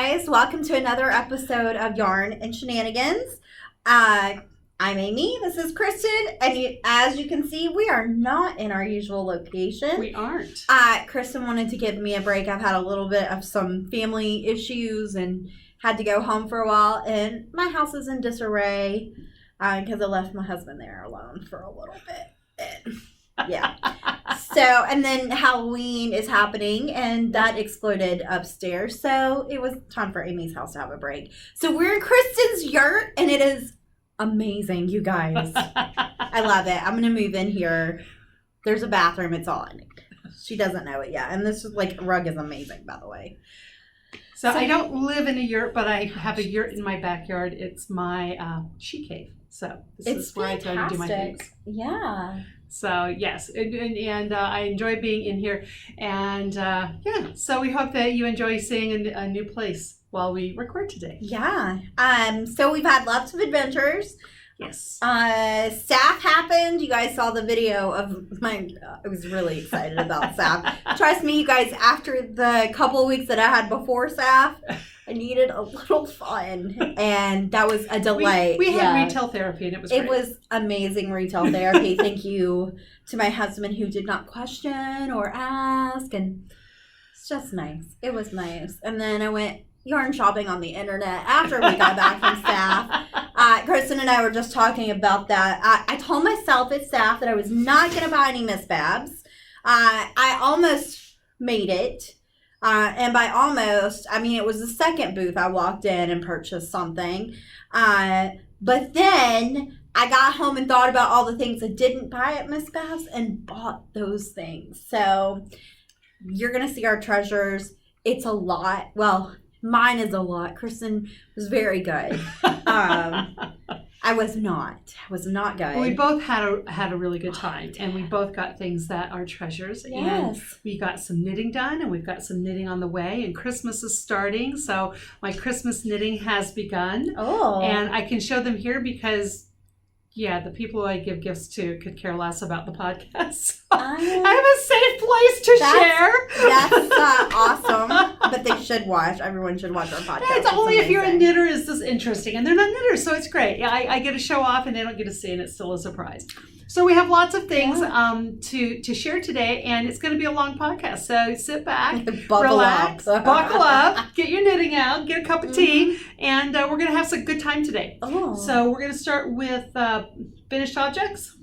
guys, welcome to another episode of Yarn and Shenanigans. I'm Amy, this is Kristen, and as you can see, we are not in our usual location. We aren't. Kristen wanted to give me a break. I've had a little bit of some family issues and had to go home for a while, and my house is in disarray because I left my husband there alone for a little bit. Yeah. So, and then Halloween is happening, and that exploded upstairs. So it was time for Amy's house to have a break. So we're in Kristens Yarn, and it is amazing, you guys. I love it. I'm going to move in here. There's a bathroom. It's all I need. She doesn't know it yet. And this is rug is amazing, by the way. So I don't live in a yurt, but I have a yurt in my backyard. It's my she cave. So this is where I try to do my things. Yeah. So yes, and I enjoy being in here, and yeah. So we hope that you enjoy seeing a new place while we record today. Yeah. So we've had lots of adventures. Yes. SAFF happened. You guys saw the video of my. I was really excited about SAFF. Trust me, you guys. After the couple of weeks that I had before SAFF, I needed a little fun, and that was a delight. We had retail therapy, and it was great. It was amazing retail therapy. Thank you to my husband who did not question or ask, and it's just nice. It was nice. And then I went yarn shopping on the internet after we got back from SAFF. Kristen and I were just talking about that. I told myself at SAFF that I was not going to buy any Miss Babs. I almost made it. And by almost, I mean, it was the second booth I walked in and purchased something. But then I got home and thought about all the things I didn't buy at Miss Babs and bought those things. So you're going to see our treasures. It's a lot. Well, mine is a lot. Kristen was very good. I was not good. Well, we both had a really good time, and we both got things that are treasures. Yes. And we got some knitting done, and we've got some knitting on the way, and Christmas is starting, so my Christmas knitting has begun. Oh. And I can show them here because, yeah, the people I give gifts to could care less about the podcast. I have a safe place to share. That's awesome. But they should watch. Everyone should watch our podcast. It's only if you're a knitter is this interesting. And they're not knitters, so it's great. Yeah, I get to show off and they don't get to see, and it's still a surprise. So we have lots of things to share today, and it's going to be a long podcast. So sit back, relax, buckle up, get your knitting out, get a cup of tea, and we're going to have some good time today. Oh. So we're going to start with finished objects.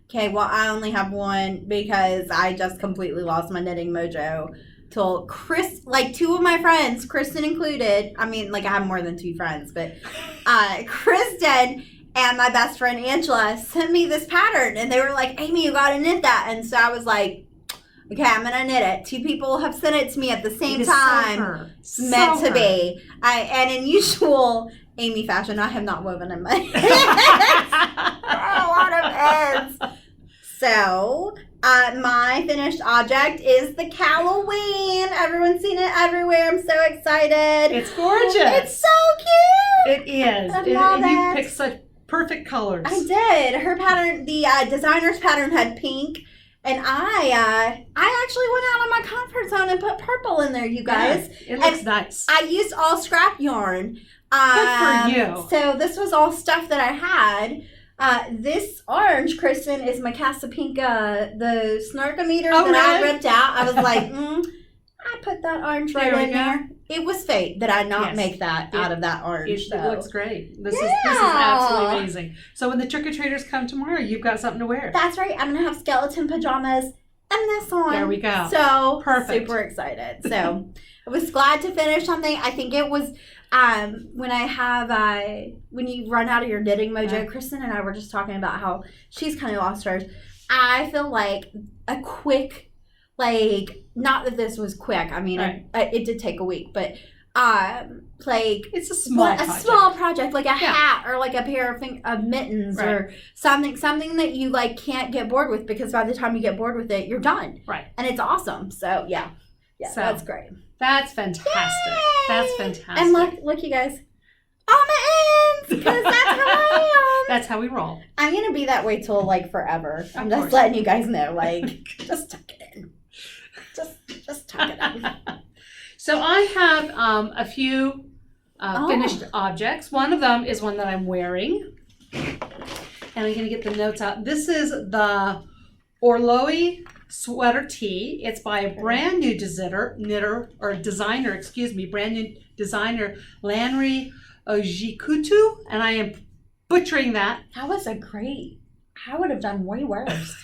Okay, well, I only have one because I just completely lost my knitting mojo till two of my friends, Kristen included. I mean, I have more than two friends, but Kristen and my best friend Angela sent me this pattern, and they were like, Amy, you gotta knit that. And so I was like, okay, I'm gonna knit it. Two people have sent it to me at the same time. It's meant to be. And in usual Amy fashion, I have not woven in my a lot of ends. So, my finished object is the Calloween. Everyone's seen it everywhere. I'm so excited. It's gorgeous. It's so cute. It is. I love it. You picked such perfect colors. I did. Her pattern, the designer's pattern had pink. And I actually went out of my comfort zone and put purple in there, you guys. Yeah, it looks nice. I used all scrap yarn. Good for you. So this was all stuff that I had. This orange, Kristen, is my Casa Pika, the snarkometer that I ripped out. I was like, I put that orange right in there. It was fate that I not make that out of that orange. It looks great. This is absolutely amazing. So when the trick-or-treaters come tomorrow, you've got something to wear. That's right. I'm going to have skeleton pajamas and this on. There we go. So perfect. Super excited. So I was glad to finish something. I think it was when you run out of your knitting mojo. Kristen and I were just talking about how she's kind of lost hers. I feel like a quick, not that this was quick. I mean, it did take a week, but it's a small project, like a hat or like a pair of mittens or something that you can't get bored with, because by the time you get bored with it, you're done. Right. And it's awesome. So yeah, so that's great. That's fantastic. Yay! That's fantastic. And look, you guys, all my ends, because that's how I am. That's how we roll. I'm gonna be that way till forever. I'm just letting you guys know, just tuck it in. Just tuck it in. So I have a few finished objects. One of them is one that I'm wearing. And I'm going to get the notes out. This is the Orloe Sweater tee. It's by a brand new designer, brand new designer, Lanry Ojikutu. And I am butchering that. That was a great. I would have done way worse.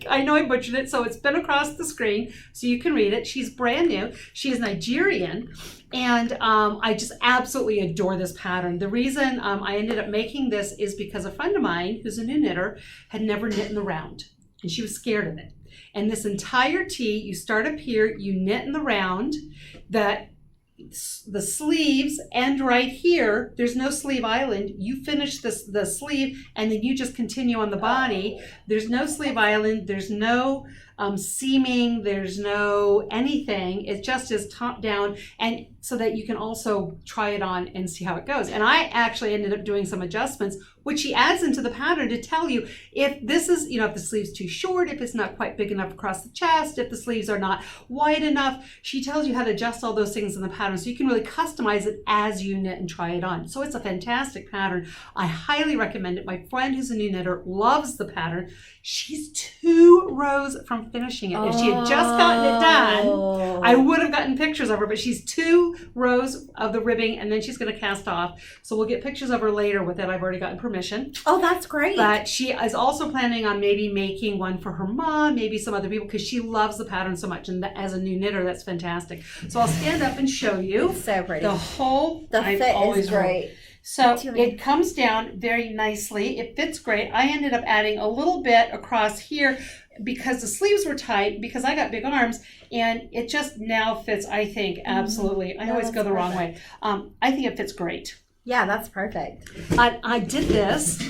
I know I butchered it, so it's been across the screen so you can read it. She's brand new. She is Nigerian, and I just absolutely adore this pattern. The reason I ended up making this is because a friend of mine, who's a new knitter, had never knit in the round, and she was scared of it. And this entire tee, you start up here, you knit in the round, the sleeves end right here. There's no sleeve island. You finish the sleeve and then you just continue on the body. There's no sleeve island. There's no seaming. There's no anything. It just is top down, and so that you can also try it on and see how it goes. And I actually ended up doing some adjustments, which she adds into the pattern to tell you if this is, if the sleeve's too short, if it's not quite big enough across the chest, if the sleeves are not wide enough. She tells you how to adjust all those things in the pattern so you can really customize it as you knit and try it on. So it's a fantastic pattern. I highly recommend it. My friend who's a new knitter loves the pattern. She's 2 rows from finishing it. If she had just gotten it done, I would have gotten pictures of her, but she's 2 rows of the ribbing and then she's going to cast off. So we'll get pictures of her later with it. I've already gotten permission. Oh, that's great. But she is also planning on maybe making one for her mom, maybe some other people, because she loves the pattern so much. And as a new knitter, that's fantastic. So I'll stand up and show you. It's so pretty. The fit is great. So it comes down very nicely. It fits great. I ended up adding a little bit across here because the sleeves were tight, because I got big arms, and it just now fits, I think, absolutely. I always go the wrong way. I think it fits great. Yeah, that's perfect. I did this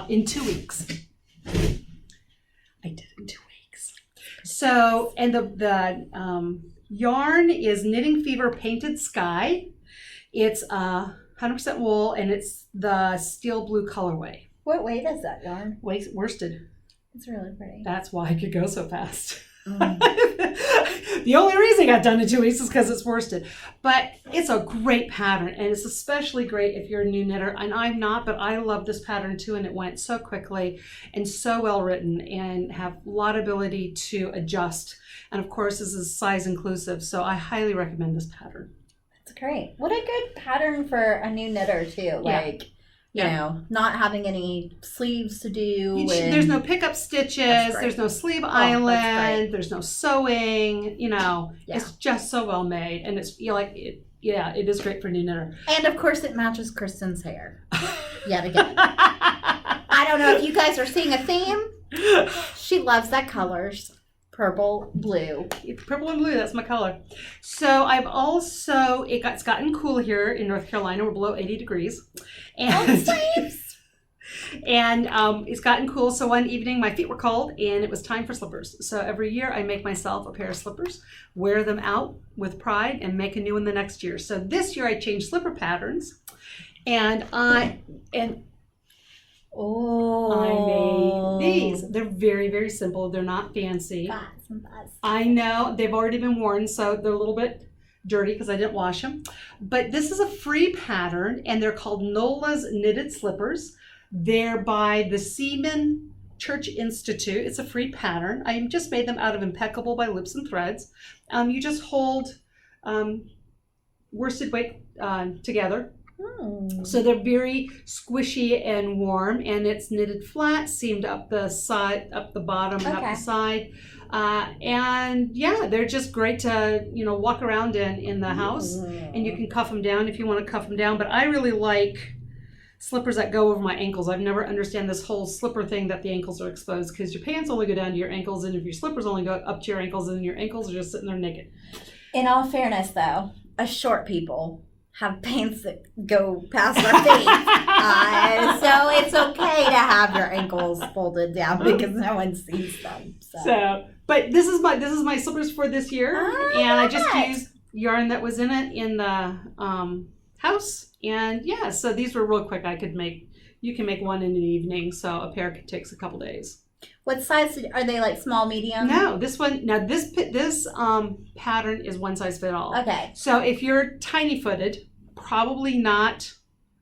in 2 weeks. I did it in 2 weeks. So, and the yarn is Knitting Fever Painted Sky. It's 100% wool, and it's the steel blue colorway. What weight is that yarn? Worsted. It's really pretty. That's why I could go so fast. The only reason I got done in 2 weeks is because it's worsted. But it's a great pattern, and it's especially great if you're a new knitter. And I'm not, but I love this pattern too, and it went so quickly and so well written and have a lot of ability to adjust. And of course, this is size inclusive, so I highly recommend this pattern. That's great. What a good pattern for a new knitter too. Like, you know, not having any sleeves to do. There's no pickup stitches. There's no sleeve island. There's no sewing. It's just so well made, and it's it is great for a new knitter. And of course, it matches Kristen's hair. Yet again. I don't know if you guys are seeing a theme. She loves that colors. Purple, blue. Purple and blue, that's my color. So I've also, it's gotten cool here in North Carolina. We're below 80 degrees. And, and it's gotten cool. So one evening my feet were cold and it was time for slippers. So every year I make myself a pair of slippers, wear them out with pride, and make a new one the next year. So this year I changed slipper patterns, and I made these. They're very, very simple. They're not fancy. I know they've already been worn, so they're a little bit dirty because I didn't wash them. But this is a free pattern, and they're called Nola's Knitted Slippers. They're by the Seaman Church Institute. It's a free pattern. I just made them out of Impeccable by Loops and Threads. You just hold worsted weight together. So they're very squishy and warm, and it's knitted flat, seamed up the side, up the bottom, and up the side. And yeah, they're just great to walk around in the house, and you can cuff them down if you want to cuff them down. But I really like slippers that go over my ankles. I've never understand this whole slipper thing that the ankles are exposed, because your pants only go down to your ankles, and if your slippers only go up to your ankles, and your ankles are just sitting there naked. In all fairness, though, us short people have pants that go past our feet. So it's okay to have your ankles folded down because no one sees them. But this is my slippers for this year, and I just used yarn that was in it in the house, and yeah, so these were real quick. You can make one in an evening, so a pair takes a couple days. What size are they? Like small, medium? No, this pattern is one size fit all. Okay. So if you're tiny footed, probably not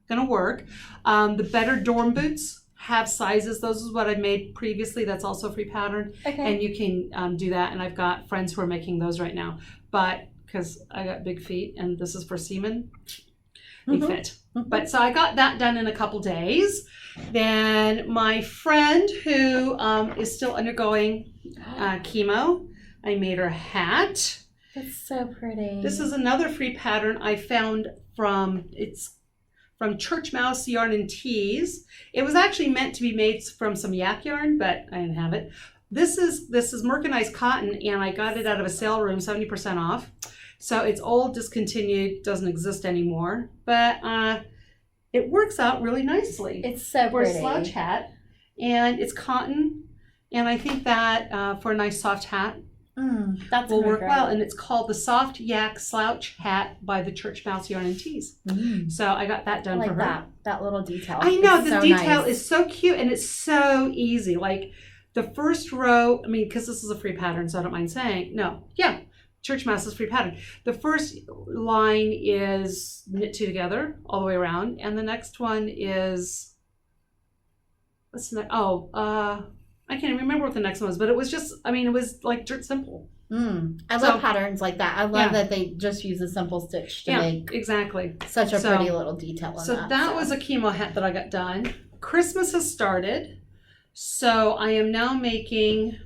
gonna work. The Better Dorm Boots have sizes. Those is what I made previously. That's also a free pattern. Okay. And you can do that. And I've got friends who are making those right now. But because I got big feet and this is for seamen, they fit. But so I got that done in a couple days. Then my friend who is still undergoing chemo, I made her a hat. That's so pretty. This is another free pattern I found from Church Mouse Yarn and Tees. It was actually meant to be made from some yak yarn, but I didn't have it. This is mercanized cotton, and I got it out of a sale room, 70% off. So it's old, discontinued, doesn't exist anymore, but it works out really nicely. It's so for pretty. A slouch hat, and it's cotton, and I think that for a nice soft hat That's will work great. well. And it's called the Soft Yak Slouch Hat by the Church Mouse Yarn and Tees. So I got that done I like for her. that little detail. I know, It's the so detail nice. is so cute and it's so easy. Like the first row, I mean, because this is a free pattern, so I don't mind saying, Church Mouse is free pattern. The first line is knit two together all the way around, and the next one is, what's the next? I can't even remember what the next one was, but it was just, I mean, it was like dirt simple. I love patterns like that. I love that they just use a simple stitch to make exactly such a pretty little detail on that. That was a chemo hat that I got done. Christmas has started, so I am now making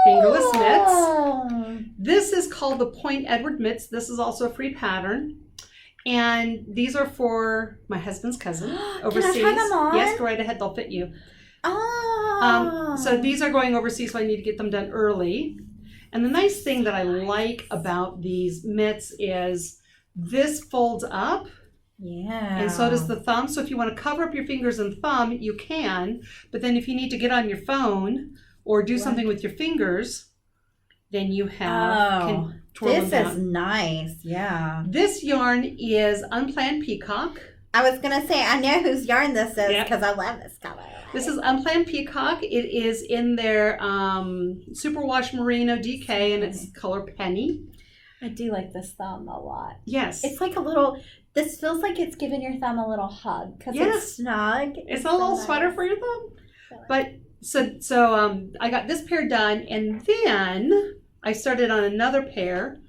fingerless mitts. This is called the Point Edward mitts. This is also a free pattern. And these are for my husband's cousin overseas. Can I try them on? Yes, go right ahead. They'll fit you. So these are going overseas, so I need to get them done early. And the nice thing that I like about these mitts is this folds up. Yeah. And so does the thumb. So if you want to cover up your fingers and thumb, you can. But then if you need to get on your phone or do something with your fingers, then you can twirl them down. This is nice. Yeah. This yarn is Unplanned Peacock. I was going to say, I know whose yarn this is because I love this color. This is Unplanned Peacock. It is in their Superwash Merino Decay, and it's color Penny. I do like this thumb a lot. Yes. It's like a little, this feels like it's giving your thumb a little hug because it's snug. It's a little sweater for your thumb. But so I got this pair done, and then I started on another pair.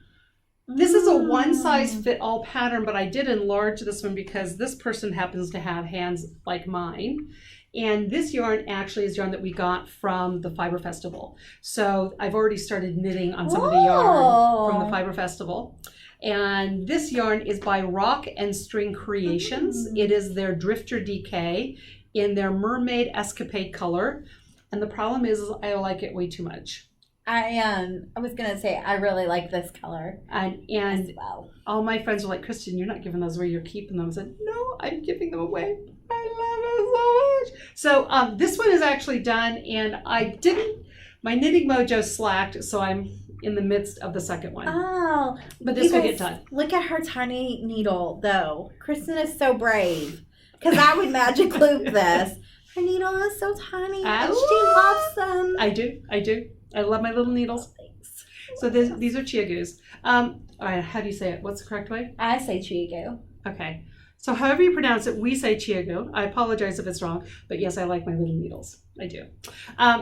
This is a one-size-fit-all pattern, but I did enlarge this one because this person happens to have hands like mine. And this yarn actually is yarn that we got from the Fiber Festival. So I've already started knitting on some of the yarn from the Fiber Festival. And this yarn is by Rock and String Creations. It is their Drifter Decay in their Mermaid Escapade color. And the problem is I like it way too much. I was gonna say I really like this color and as well. All my friends were like, Kristen, you're not giving those away, you're keeping them. I said, no, I'm giving them away. I love it so much. So this one is actually done, and my knitting mojo slacked, so I'm in the midst of the second one. Oh, but this will get done. Look at her tiny needle, though. Kristen is so brave because I would magic loop this. Her needle is so tiny, and she loves them. I do. I love my little needles. Thanks. So these are chiagoos. All right, how do you say it? What's the correct way? I say chiago. Okay. So however you pronounce it, we say chiago. I apologize if it's wrong, but yes, I like my little needles. I do.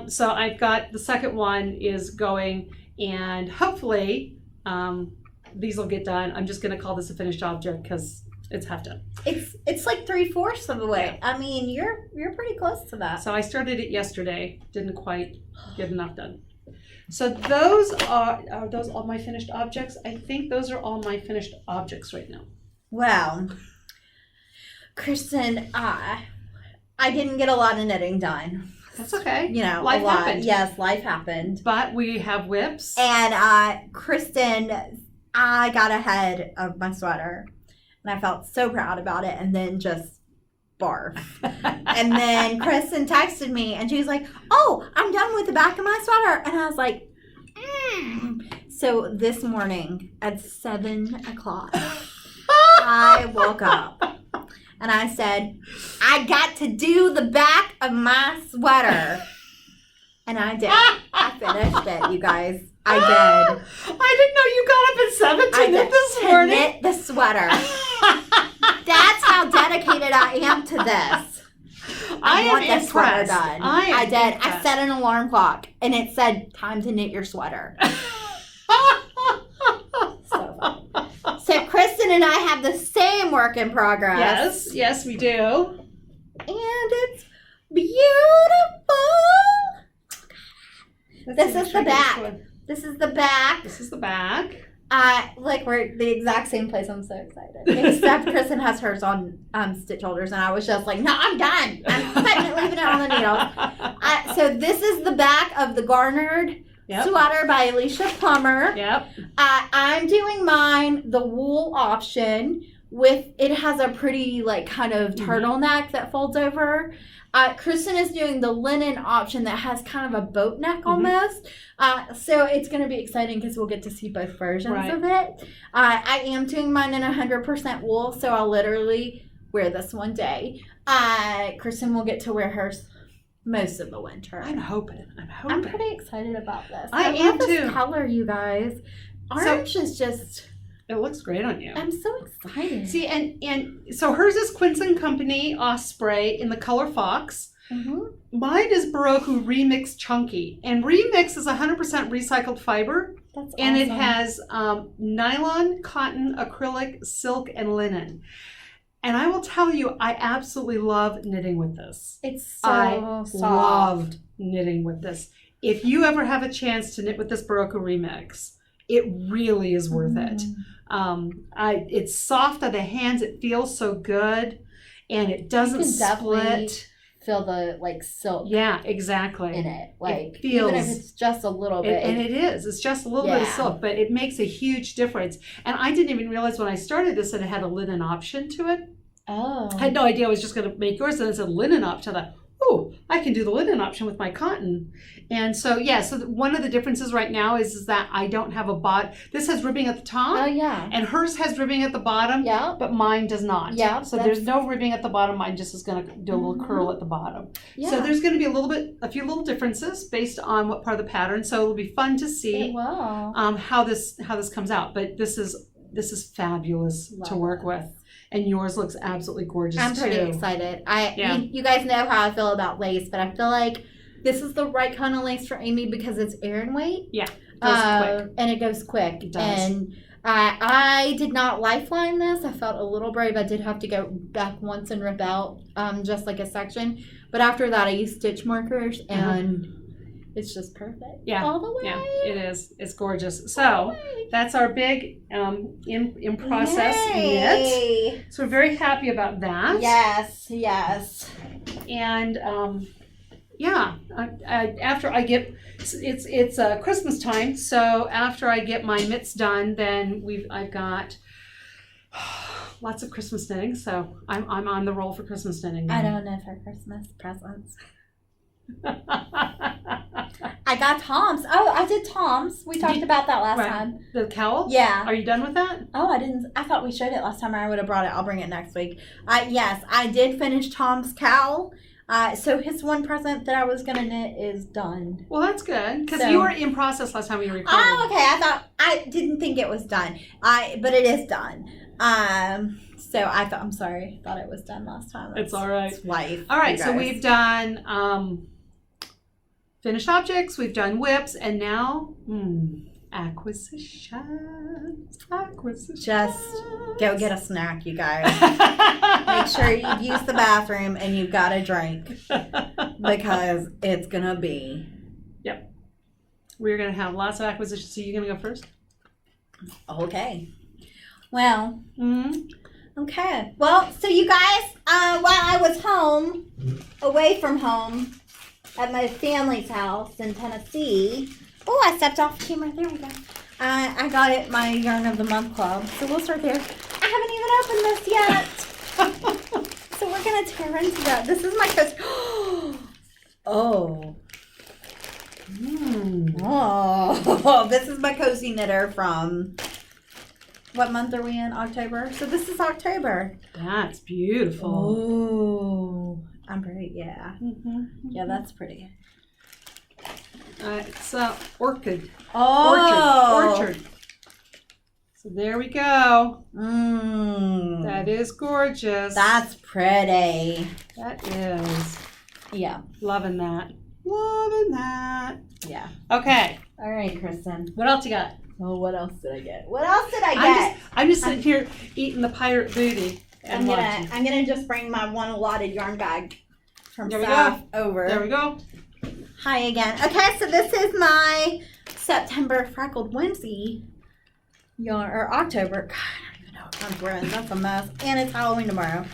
So I've got the second one is going, and hopefully these will get done. I'm just going to call this a finished object because it's half done. It's like 3/4 of the way. I mean, you're pretty close to that. So I started it yesterday. Didn't quite get enough done. So those are those all my finished objects? I think those are all my finished objects right now. Well, Kristen, I didn't get a lot of knitting done. That's okay. You know, life a lot. happened. Yes, life happened. But we have whips. And Kristen, I got ahead of my sweater. And I felt so proud about it, and then just barf. And then Kristen texted me, and she was like, oh, I'm done with the back of my sweater. And I was like, So this morning at 7 o'clock, I woke up, and I said, I got to do the back of my sweater. And I did. I finished it, you guys. I did. I didn't know you got up at 7 to knit this morning. To knit the sweater. That's how dedicated I am to this. I want this sweater done. I did. Impressed. I set an alarm clock, and it said, time to knit your sweater. So fun. So Kristen and I have the same work in progress. Yes, we do. And it's beautiful. This is the back. This is the back. This is the back. Like we're the exact same place. I'm so excited. Except Kristen has hers on stitch holders, and I was just like, no, I'm done. I'm leaving it on the needles. So this is the back of the garnered sweater by Alicia Plummer. Yep. I'm doing mine the wool option with it has a pretty like kind of turtleneck that folds over. Kristen is doing the linen option that has kind of a boat neck almost. So it's going to be exciting because we'll get to see both versions of it. I am doing mine in 100% wool, so I'll literally wear this one day. Kristen will get to wear hers most of the winter. I'm hoping. I'm pretty excited about this. I am love this too. color, you guys. Orange is just... It looks great on you. I'm so excited. See, and so hers is Quince & Company Osprey in the color Fox. Mine is Baroque Remix Chunky. And Remix is 100% recycled fiber. That's awesome. And it has nylon, cotton, acrylic, silk, and linen. And I will tell you, I absolutely love knitting with this. It's so soft. Loved knitting with this. If you ever have a chance to knit with this Baroque Remix, it really is worth it. It's soft on the hands. It feels so good, and it doesn't split. Feel the like silk. Yeah, exactly. In it, like it feels, even if it's just a little bit. And it is. It's just a little bit of silk, but it makes a huge difference. And I didn't even realize when I started this that it had a linen option to it. Oh. I had no idea I was just going to make yours, and it said linen option. I thought, oh, I can do the linen option with my cotton. And so, so one of the differences right now is that I don't have a bot. This has ribbing at the top. Oh, yeah. And hers has ribbing at the bottom. Yeah. But mine does not. Yeah. So there's no ribbing at the bottom. Mine just is going to do a little curl at the bottom. Yeah. So there's going to be a few little differences based on what part of the pattern. So it'll be fun to see how this comes out. But this is fabulous to work with. And yours looks absolutely gorgeous too. I'm pretty excited. You guys know how I feel about lace, but I feel like this is the right kind of lace for Amy because it's air weight. Yeah, it goes quick. And it goes quick. It does. And I did not lifeline this. I felt a little brave. I did have to go back once and rip out just like a section. But after that, I used stitch markers and it's just perfect. Yeah. All the way. Yeah, it is. It's gorgeous. So that's our big in process knit. So we're very happy about that. Yes. And after I get it's Christmas time, so after I get my mitts done, then I've got lots of Christmas knitting. So I'm on the roll for Christmas knitting now. I don't know for Christmas presents. I got Tom's. Oh, I did Tom's. We talked about that last time. The cowl? Yeah. Are you done with that? Oh, I didn't. I thought we showed it last time. I would have brought it. I'll bring it next week. Yes, I did finish Tom's cowl. So his one present that I was going to knit is done. Well, that's good. Because you were in process last time we recorded. Oh, okay. I didn't think it was done. But it is done. So I thought, I'm sorry. I thought it was done last time. It's all right. It's life. All right. So we've done finished objects. We've done whips. And now, acquisitions. Just go get a snack, you guys. Make sure you use the bathroom and you've got a drink because it's going to be. Yep. We're going to have lots of acquisitions. So you're going to go first? Okay. Well, okay. Well, so you guys, while I was home, away from home, at my family's house in Tennessee. Oh, I stepped off the camera. There we go. I got it my Yarn of the Month club. So we'll start there. I haven't even opened this yet. So we're going to tear into that. This is my cozy. Oh. Oh. This is my cozy knitter from... What month are we in? October? So this is October. That's beautiful. Oh. I'm pretty, yeah. Yeah, that's pretty. It's Orchid. Oh. Orchard. So there we go. Mmm. That is gorgeous. That's pretty. That is. Yeah. Loving that. Loving that. Yeah. Okay. All right, Kristen. What else you got? Oh, what else did I get? What else did I get? I'm just sitting here eating the pirate booty. And I'm gonna just bring my one allotted yarn bag from There we SAFF over. There we go. Hi again. Okay, so this is my September Freckled Whimsy yarn, or October. God, I don't even know what month we're in. That's a mess. And it's Halloween tomorrow.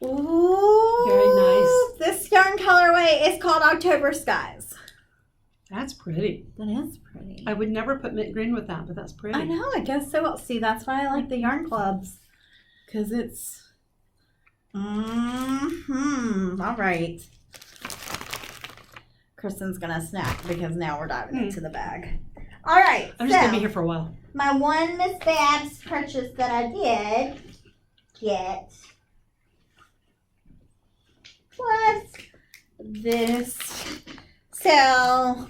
Ooh. Very nice. This yarn colorway is called October Skies. That's pretty. That is pretty. I would never put mint green with that, but that's pretty. I know, I guess so. Well, see, that's why I like the yarn clubs. Because it's... All right. Kristen's going to snap because now we're diving into the bag. All right. I'm just going to be here for a while. My one Miss Babs purchase that I did get was this. So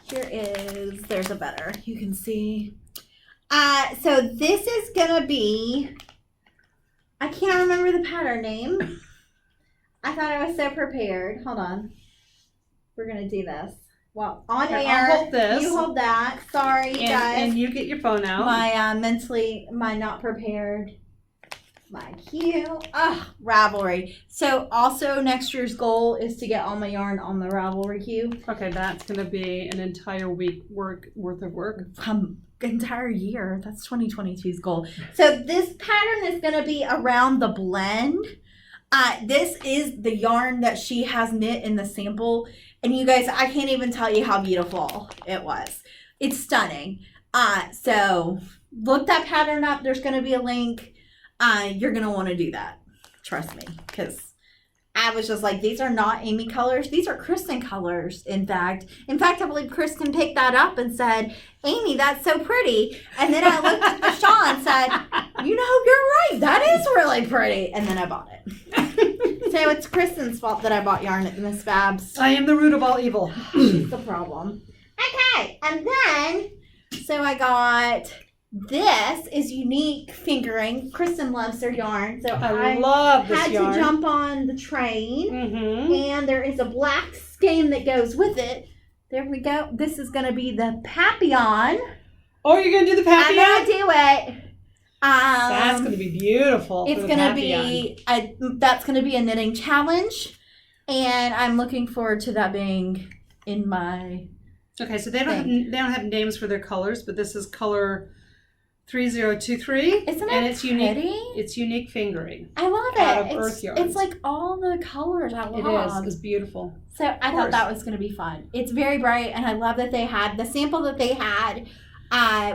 here is, there's a better, you can see. So this is gonna be, I can't remember the pattern name. I thought I was so prepared. Hold on. We're gonna do this. Well, on Okay, air. I'll hold this. You hold that. Sorry, you guys. And you get your phone out. My not prepared. My cue. Ravelry. So also next year's goal is to get all my yarn on the Ravelry queue. Okay, that's going to be an entire week worth of work. Entire year. That's 2022's goal. So this pattern is going to be around the blend. This is the yarn that she has knit in the sample. And you guys, I can't even tell you how beautiful it was. It's stunning. So look that pattern up. There's going to be a link. You're going to want to do that. Trust me. Because I was just like, these are not Amy colors. These are Kristen colors, in fact. I believe Kristen picked that up and said, Amy, that's so pretty. And then I looked at the shawl and said, you know, you're right. That is really pretty. And then I bought it. So it's Kristen's fault that I bought yarn at the Miss Babs. I am the root of all evil. She's the problem. Okay. And then, so I got... This is Uneek fingering. Kristen loves their yarn, so I love this yarn. Had to jump on the train. Mm-hmm. And there is a black skein that goes with it. There we go. This is going to be the Papillion. Oh, you're going to do the Papillion? I'm going to do it. That's going to be beautiful. It's going to be that's going to be a knitting challenge, and I'm looking forward to that being in my. Okay, so they don't have names for their colors, but this is color 3023. Isn't it and pretty? It's unique fingering. I love it. Out of Urth yarns. It's like all the colors I love. It is. It's beautiful. So I thought that was going to be fun. It's very bright, and I love that they had the sample that they had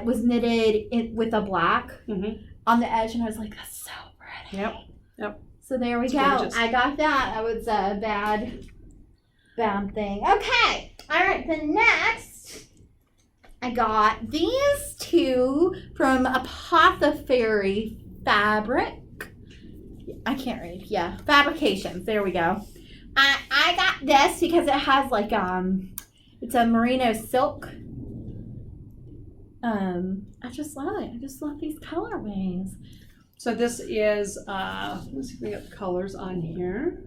was knitted with a black on the edge, and I was like, that's so pretty. Yep. So there we go. Gorgeous. I got that. That was a bad thing. Okay. All right. The next. I got these two from Apothafairy Fabric. I can't read. Yeah, Fabrications. There we go. I got this because it has like it's a merino silk. I just love it. I just love these colorways. So this is let's see if we got the colors on here.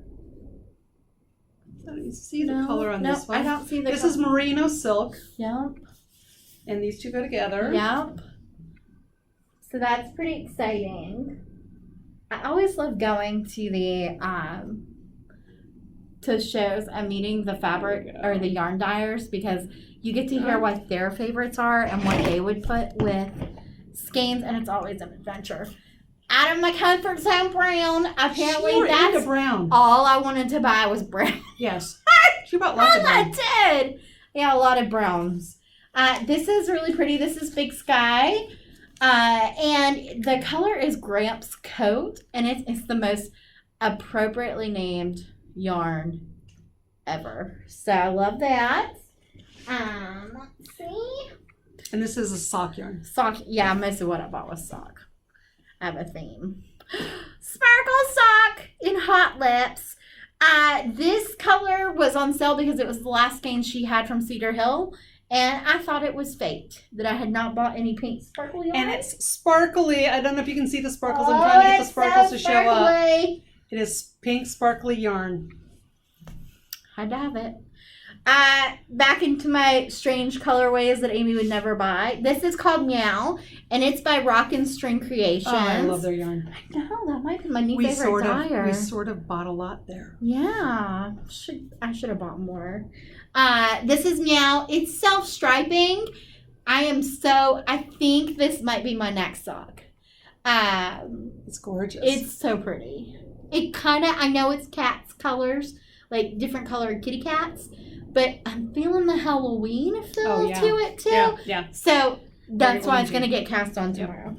So you see the color on this one? I don't see the This is merino silk. Yep. And these two go together. Yep. So that's pretty exciting. I always love going to the to shows and meeting the fabric or the yarn dyers because you get to hear what their favorites are and what they would put with skeins, and it's always an adventure. Out of my comfort zone, brown. Apparently, that's into brown. All I wanted to buy was brown. Yes. She bought lots of brown. I did. Yeah, a lot of browns. This is really pretty. This is Big Sky. And the color is Gramps Coat. And it's the most appropriately named yarn ever. So I love that. Let's see. And this is a sock yarn. Sock. Yeah, most of what I bought was sock. I have a theme. Sparkle sock in Hot Lips. This color was on sale because it was the last skein she had from Cedar Hill. And I thought it was fate that I had not bought any pink sparkly yarn. And it's sparkly. I don't know if you can see the sparkles. I'm trying to get the sparkles to show up. It is pink sparkly yarn. Had to have it. Back into my strange colorways that Amy would never buy. This is called Meow, and it's by Rock and String Creations. Oh, I love their yarn. I know, that might be my new favorite dyer. We sort of bought a lot there. Yeah, I should have bought more. This is Meow. It's self-striping. I think this might be my next sock. It's gorgeous. It's so pretty. I know it's cats colors, like different colored kitty cats, but I'm feeling the Halloween feel to it too. Yeah. So that's why it's going to get cast on tomorrow.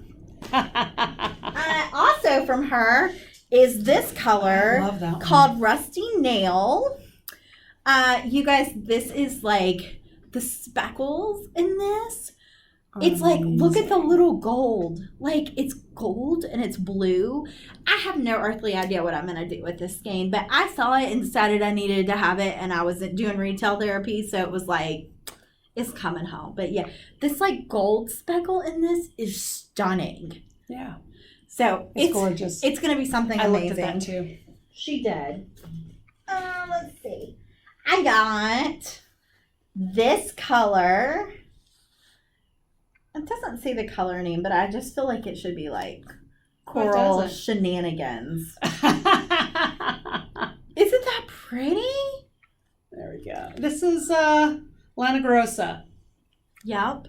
Also from her is this color called Rusty Nail. You guys, this is like the speckles in this. It's like, look at the little gold. Like, it's gold and it's blue. I have no earthly idea what I'm going to do with this skein, but I saw it and decided I needed to have it, and I was doing retail therapy, so it was like, it's coming home. But yeah, this like gold speckle in this is stunning. Yeah. So it's gorgeous. It's going to be something amazing. I looked at that too. She did. Let's see. I got this color. It doesn't say the color name, but I just feel like it should be like Coral Shenanigans. Isn't that pretty? There we go. This is Lana Grossa. Yep.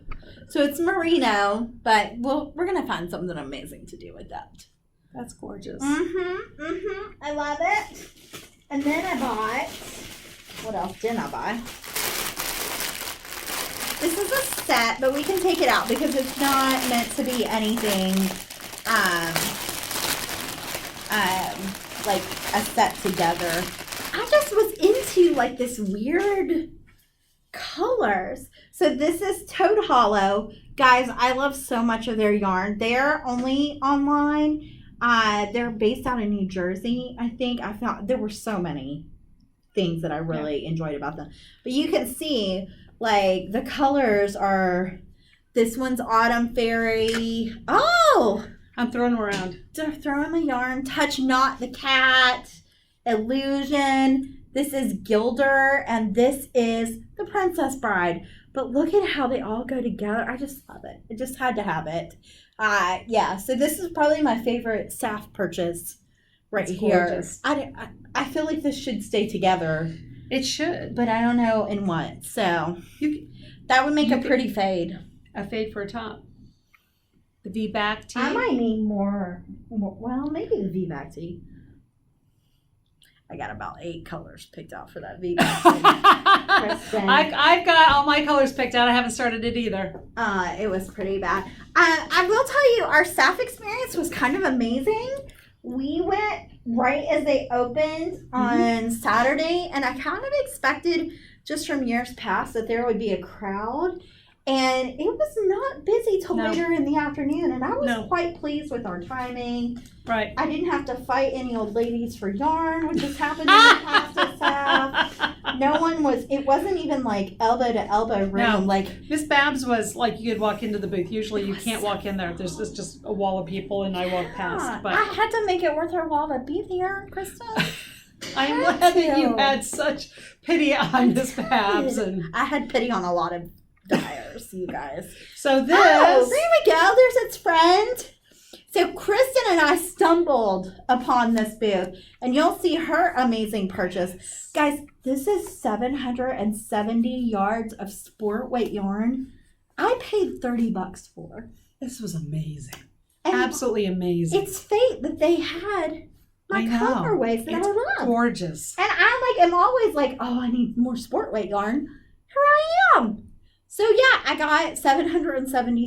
So it's merino, but we're going to find something amazing to do with that. That's gorgeous. I love it. And then I bought, what else didn't I buy? This is a set, but we can take it out because it's not meant to be anything like a set together. I just was into like this weird colors. So this is Tote Hollow. Guys, I love so much of their yarn. They're only online. They're based out in New Jersey, I think. I found there were so many things that I really enjoyed about them. But you can see like the colors are, this one's Autumn Fairy. Oh! I'm throwing them around. They're throwing my yarn. Touch Not the Cat. Illusion. This is Gilder. And this is the Princess Bride. But look at how they all go together. I just love it. I just had to have it. Yeah, so this is probably my favorite SAFF purchase right here. Gorgeous. I feel like this should stay together. It should. But I don't know in what. So that would make a pretty fade. A fade for a top. The V-back tee. I might need more. Well, maybe the V-back tee. I got about 8 colors picked out for that V-back tee. I've got all my colors picked out. I haven't started it either. It was pretty bad. I will tell you, our SAFF experience was kind of amazing. We went right as they opened on Saturday, and I kind of expected just from years past that there would be a crowd, and it was not busy till later in the afternoon, and I was quite pleased with our timing. Right. I didn't have to fight any old ladies for yarn, which has happened in the past at SAFF. No one was, it wasn't even like elbow to elbow room. No. Like Miss Babs was like, you could walk into the booth. Usually you can't walk in there. There's just a wall of people, and I walked past. But I had to make it worth her while to be there, Krista. I'm glad that you had such pity on Miss Babs. And I had pity on a lot of dyers, you guys. So this. Oh, there we go. There's its friend. So Kristen and I stumbled upon this booth, and you'll see her amazing purchase. Guys, this is 770 yards of sport weight yarn. I paid $30 for. This was amazing. And absolutely amazing. It's fate that they had my colorways that I love. Gorgeous. And I am always like, oh, I need more sport weight yarn. Here I am. So yeah, I got 770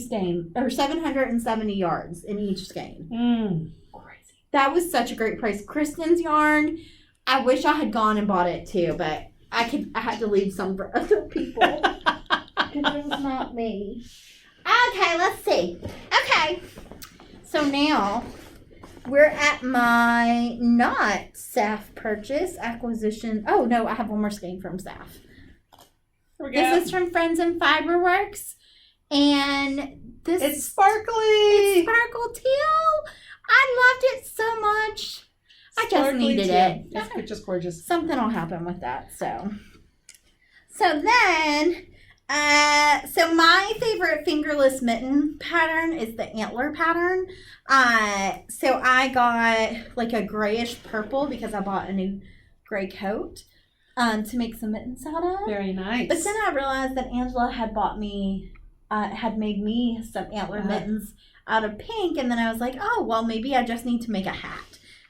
yards in each skein. Crazy. That was such a great price. Kristens Yarn. I wish I had gone and bought it too, but I had to leave some for other people because it was not me. Okay, let's see. Okay, so now we're at my not SAFF purchase acquisition. Oh no, I have one more skein from SAFF. This is from Friends and Fiberworks, and this it's sparkly. It's sparkle teal. I loved it so much. I just needed it. It's just gorgeous. Something will happen with that. So then, so my favorite fingerless mitten pattern is the antler pattern. So I got like a grayish purple because I bought a new gray coat to make some mittens out of. Very nice. But then I realized that Angela had made me some antler mittens out of pink, and then I was like, oh well, maybe I just need to make a hat.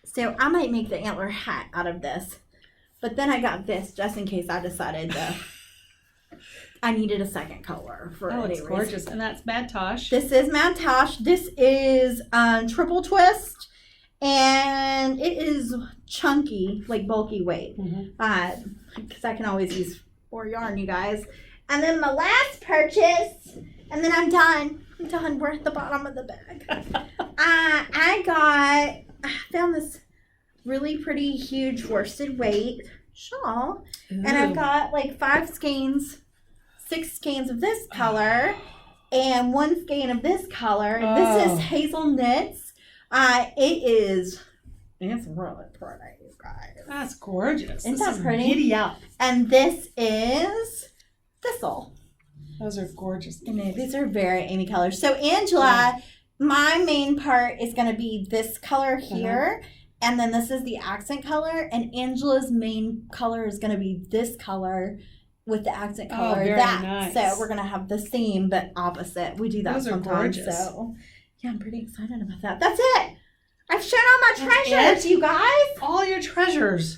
So I might make the antler hat out of this. But then I got this just in case I decided I needed a second color for any it's reason. gorgeous. And that's Montage. This is Montage. This is triple twist, and it is chunky, like bulky weight. Because I can always use more yarn, you guys. And then my last purchase, and then I'm done. We're at the bottom of the bag. I found this really pretty huge worsted weight shawl. Ooh. And I've got like 5 skeins, 6 skeins of this color, and 1 skein of this color. Oh. This is Hazel Knits. It's really pretty, you guys. That's gorgeous. Isn't that pretty? Giddy Up. And this is Thistle. Those are gorgeous. And these are very Amy colors. So Angela, my main part is going to be this color here. And then this is the accent color. And Angela's main color is going to be this color with the accent color. Very nice. So we're going to have the same but opposite. We do that sometimes. Gorgeous. So yeah, I'm pretty excited about that. That's it. I've shown all my treasures, you guys. All your treasures.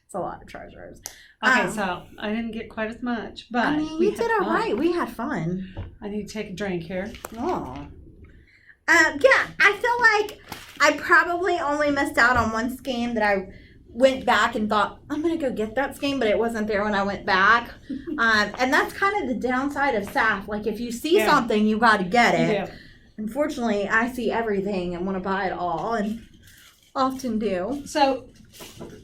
It's a lot of treasures. Okay, so I didn't get quite as much, but I mean, you did all right. We had fun. I need to take a drink here. Oh. Yeah, I feel like I probably only missed out on one skein that I went back and thought, I'm going to go get that skein, but it wasn't there when I went back. And that's kind of the downside of SAFF. Like, if you see something, you got to get it. Yeah. Unfortunately, I see everything and want to buy it all, and often do. So,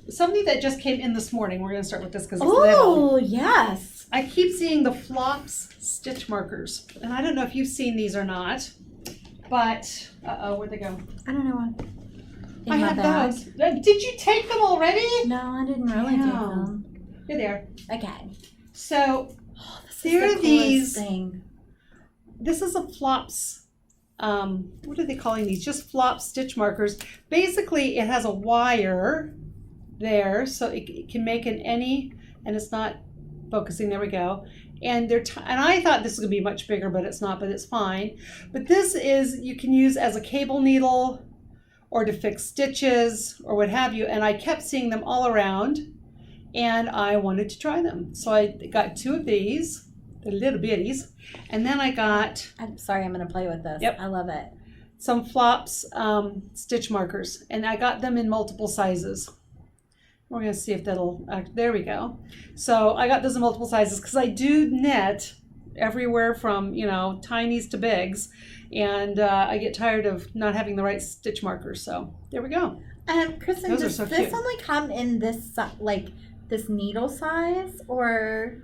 something that just came in this morning, we're going to start with this because it's little. Oh, yes. I keep seeing the Flops stitch markers. And I don't know if you've seen these or not, but, where'd they go? I don't know what. I have those. Did you take them already? No, I didn't really take them. Here they are. Okay. So, there are these. This is a Flops. What are they calling these? Just flop stitch markers. Basically, it has a wire there, so it can make an any, and it's not focusing. There we go. And and I thought this was gonna be much bigger, but it's not. But it's fine. But this is you can use as a cable needle, or to fix stitches, or what have you. And I kept seeing them all around, and I wanted to try them. So I got 2 of these. The little bitties. And then I got... I'm sorry, I'm going to play with this. Yep. I love it. Some Flops stitch markers. And I got them in multiple sizes. We're going to see if that'll... there we go. So I got those in multiple sizes because I do knit everywhere from, tinies to bigs. And I get tired of not having the right stitch markers. So there we go. Kristen, does this only come in this, this needle size or...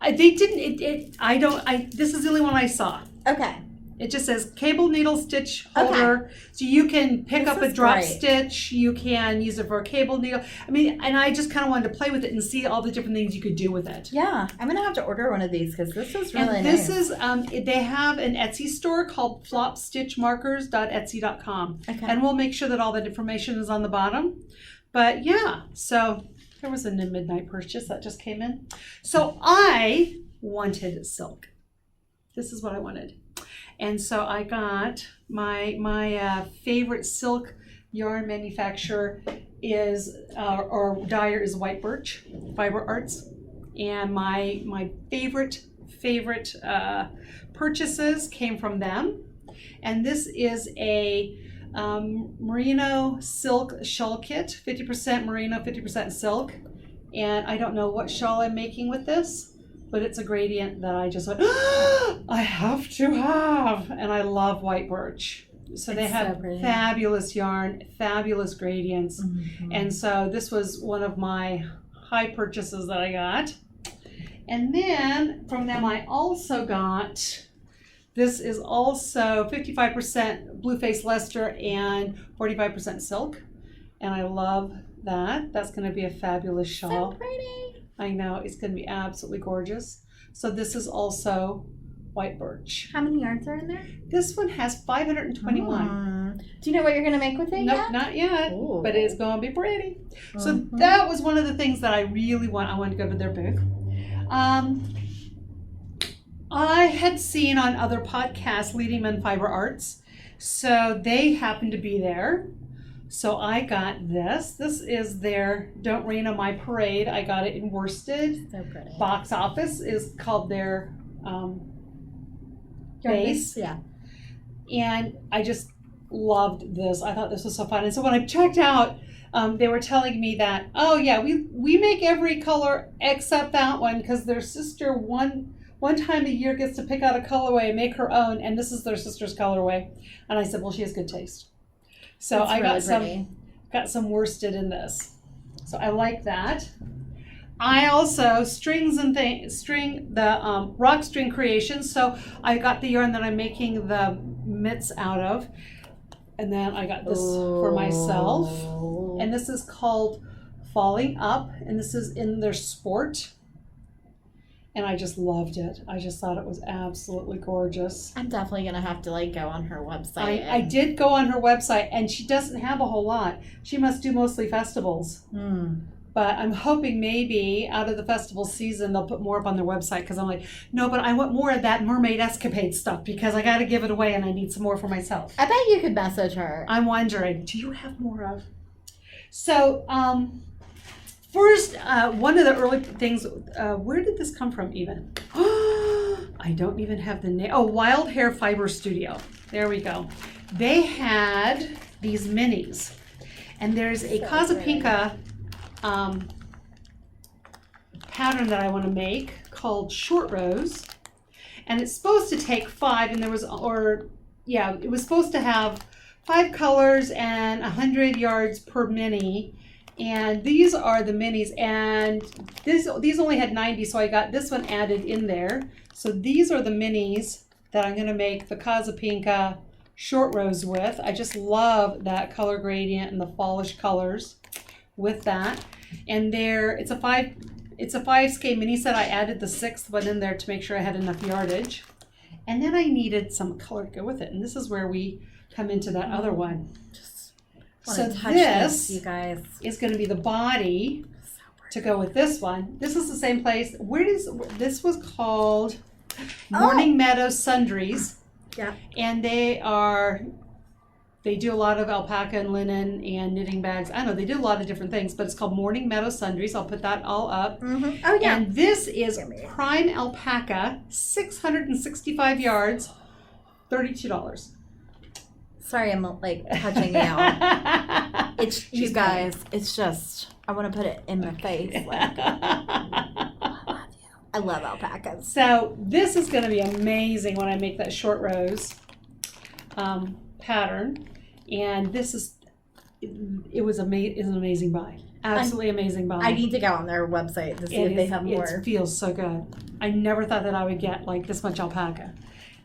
They didn't. This is the only one I saw. Okay. It just says cable needle stitch holder. Okay. So you can pick up a drop stitch. You can use it for a cable needle. I mean, and I just kind of wanted to play with it and see all the different things you could do with it. Yeah, I'm gonna have to order one of these because this is really nice. This is they have an Etsy store called flopstitchmarkers.etsy.com. Okay. And we'll make sure that all that information is on the bottom. But yeah, so. There was a midnight purchase that just came in. So I wanted silk. This is what I wanted. And so I got my favorite silk yarn manufacturer is, or dyer is White Birch, Fiber Arts. And my favorite purchases came from them. And this is a merino silk shawl kit, 50% merino, 50% silk. And I don't know what shawl I'm making with this, but it's a gradient that I just went, I have to have. And I love White Birch. So they have fabulous yarn, fabulous gradients. And so this was one of my high purchases that I got. And then from them I also got, this is also 55% Blue Face Leicester and 45% silk. And I love that. That's going to be a fabulous shawl. So pretty. I know, it's going to be absolutely gorgeous. So this is also white birch. How many yarns are in there? This one has 521. Do you know what you're going to make with it Nope, yet? not yet, Ooh. but it's going to be pretty. So that was one of the things that I really want. I wanted to go to their booth. I had seen on other podcasts Leading Men Fiber Arts, so they happened to be there. So I got this. This is their Don't Rain on My Parade. I got it in worsted. So pretty. Box Office is called their base. Yeah. And I just loved this. I thought this was so fun. And so when I checked out, they were telling me that, oh yeah, we make every color except that one because their sister one time a year gets to pick out a colorway and make her own, and this is their sister's colorway. And I said, well, she has good taste. So That's I really got some worsted in this. So I like that. I also string the rock string creations. So I got the yarn that I'm making the mitts out of. And then I got this for myself. And this is called Falling Up. And this is in their sport. And I just loved it. I just thought it was absolutely gorgeous. I'm definitely going to have to go on her website. I did go on her website, and she doesn't have a whole lot. She must do mostly festivals. But I'm hoping maybe out of the festival season, they'll put more up on their website, because I'm like, no, but I want more of that Mermaid Escapade stuff because I got to give it away and I need some more for myself. I bet you could message her. I'm wondering, do you have more of? So, first, one of the early things, where did this come from even? I don't even have the name. Oh, Wild Hair Fiber Studio. There we go. They had these minis. And there's a Casa Pika pattern that I want to make called Short Rows. And it's supposed to take 5, and it was supposed to have 5 colors and 100 yards per mini. And these are the minis, and these only had 90, so I got this one added in there. So these are the minis that I'm going to make the Casa Pika short rows with. I just love that color gradient and the fallish colors with that. And it's a 5 skein mini set. I added the 6th one in there to make sure I had enough yardage. And then I needed some color to go with it, and this is where we come into that other one. So this, you guys, is going to be the body to go with this one. This is the same place. This was called Morning Meadows Sundries. Yeah. And they do a lot of alpaca and linen and knitting bags. I don't know, they do a lot of different things, but it's called Morning Meadows Sundries. I'll put that all up. Mm-hmm. Oh, yeah. And this is prime alpaca, 665 yards, $32. Sorry, I'm touching now. You guys, it's just, I want to put it in my face. I love alpacas. So this is going to be amazing when I make that short rows pattern. And this is, it was an amazing buy. Absolutely amazing buy. I need to go on their website to see if they have more. It feels so good. I never thought that I would get this much alpaca.